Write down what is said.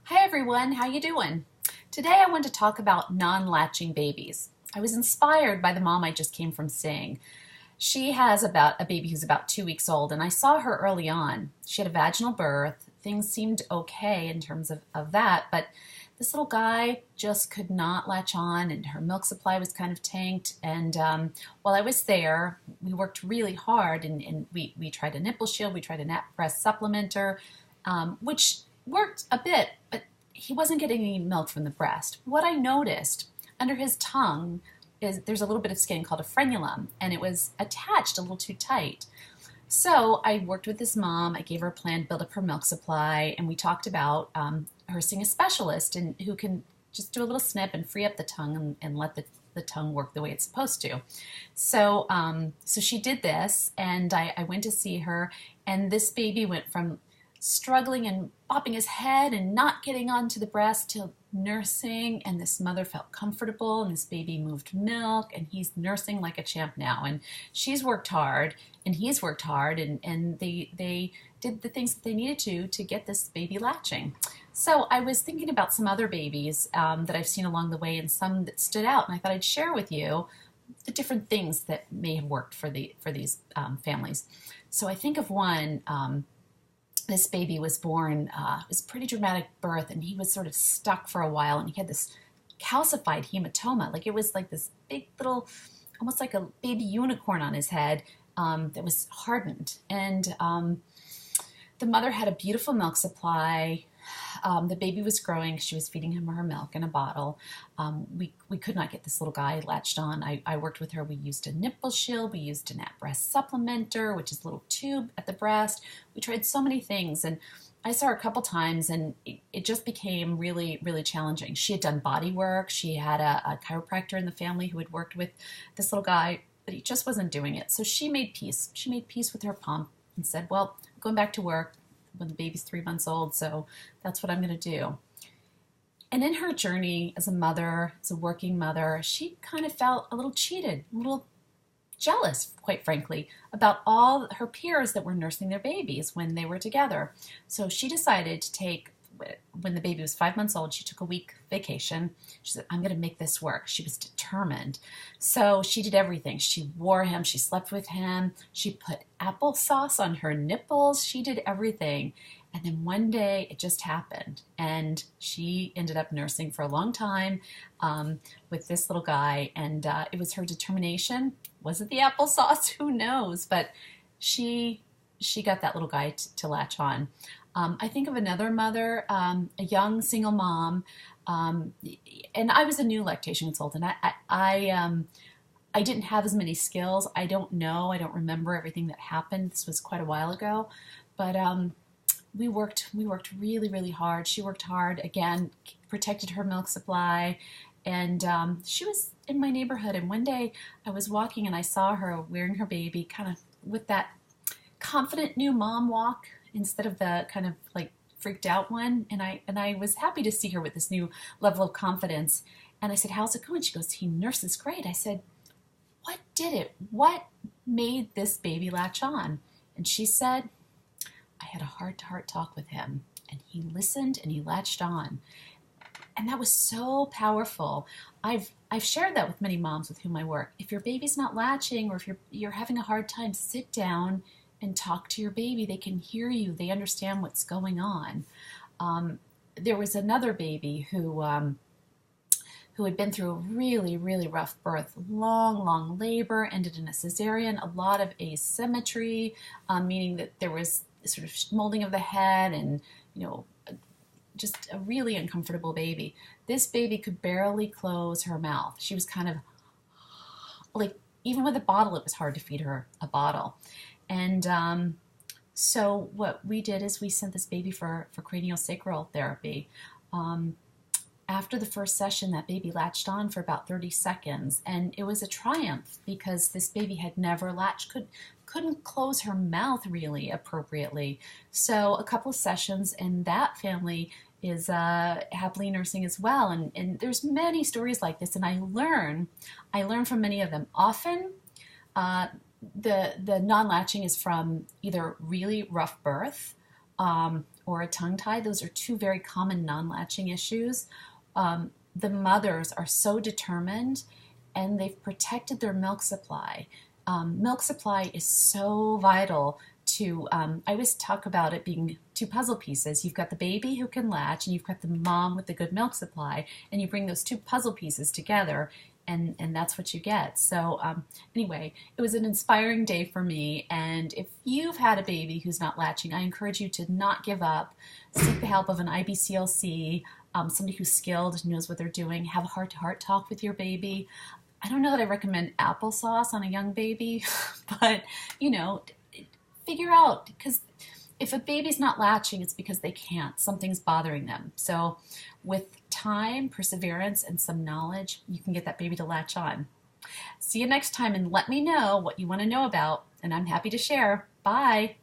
Hi everyone, how you doing? Today I want to talk about non-latching babies. I was inspired by the mom I just came from seeing. She has about a baby who's about 2 weeks old, and I saw her early on. She had a vaginal birth. Things seemed okay in terms of that, but this little guy just could not latch on, and her milk supply was kind of tanked. And while I was there, we worked really hard, and we tried a nipple shield, we tried a nap breast supplementer, which worked a bit, but he wasn't getting any milk from the breast. What I noticed under his tongue is there's a little bit of skin called a frenulum, and it was attached a little too tight. So I worked with this mom. I gave her a plan, build up her milk supply, and we talked about her seeing a specialist and who can just do a little snip and free up the tongue and let the tongue work the way it's supposed to. So she did this, and I went to see her, and this baby went from struggling and bopping his head and not getting onto the breast to nursing, and this mother felt comfortable, and this baby moved milk, and he's nursing like a champ now. And she's worked hard, and he's worked hard, and they did the things that they needed to get this baby latching. So I was thinking about some other babies that I've seen along the way, and some that stood out, and I thought I'd share with you the different things that may have worked for these families. So I think of one. This baby was born, it was a pretty dramatic birth, and he was sort of stuck for a while, and he had this calcified hematoma. Like it was like this big little, almost like a baby unicorn on his head that was hardened. And the mother had a beautiful milk supply. The baby was growing. She was feeding him her milk in a bottle. We could not get this little guy latched on. I worked with her. We used a nipple shield. We used a nap breast supplementer, which is a little tube at the breast. We tried so many things, and I saw her a couple times, and it just became really, really challenging. She had done body work. She had a chiropractor in the family who had worked with this little guy, but he just wasn't doing it. So she made peace. She made peace with her pump and said, well, I'm going back to work when the baby's 3 months old, so that's what I'm going to do. And in her journey as a mother, as a working mother, she kind of felt a little cheated, a little jealous, quite frankly, about all her peers that were nursing their babies when they were together. So she decided to take, when the baby was 5 months old, she took a week vacation. She said, I'm going to make this work. She was determined. So she did everything. She wore him. She slept with him. She put applesauce on her nipples. She did everything. And then one day it just happened. And she ended up nursing for a long time with this little guy. And it was her determination. Was it the applesauce? Who knows? But she got that little guy to latch on. I think of another mother, a young single mom, and I was a new lactation consultant. I didn't have as many skills. I don't know. I don't remember everything that happened. This was quite a while ago, but we worked really, really hard. She worked hard, again, protected her milk supply, and she was in my neighborhood. And one day I was walking, and I saw her wearing her baby, kind of with that confident new mom walk, instead of the kind of like freaked out one. And I was happy to see her with this new level of confidence. And I said, how's it going? She goes, he nurses great. I said, what did it? What made this baby latch on? And she said, I had a heart-to-heart talk with him, and he listened and he latched on. And that was so powerful. I've shared that with many moms with whom I work. If your baby's not latching, or if you're having a hard time, sit down and talk to your baby. They can hear you. They understand what's going on. There was another baby who had been through a really, really rough birth, long labor, ended in a cesarean, a lot of asymmetry, meaning that there was sort of molding of the head and, just a really uncomfortable baby. This baby could barely close her mouth. She was kind of like, even with a bottle, it was hard to feed her a bottle. And so what we did is we sent this baby for craniosacral therapy. After the first session, that baby latched on for about 30 seconds, and it was a triumph because this baby had never latched, couldn't close her mouth really appropriately. So a couple of sessions, and that family is happily nursing as well. And there's many stories like this, and I learn from many of them. Often, the non-latching is from either really rough birth, or a tongue tie. Those are two very common non-latching issues. The mothers are so determined and they've protected their milk supply. Milk supply is so vital to, I always talk about it being two puzzle pieces. You've got the baby who can latch and you've got the mom with the good milk supply, and you bring those two puzzle pieces together and that's what you get. So anyway, it was an inspiring day for me, and if you've had a baby who's not latching, I encourage you to not give up. Seek the help of an IBCLC, somebody who's skilled, knows what they're doing. Have a heart-to-heart talk with your baby. I don't know that I recommend applesauce on a young baby, but you know, figure out, because if a baby's not latching, it's because they can't. Something's bothering them. So with time, perseverance, and some knowledge, you can get that baby to latch on. See you next time, and let me know what you want to know about, and I'm happy to share. Bye.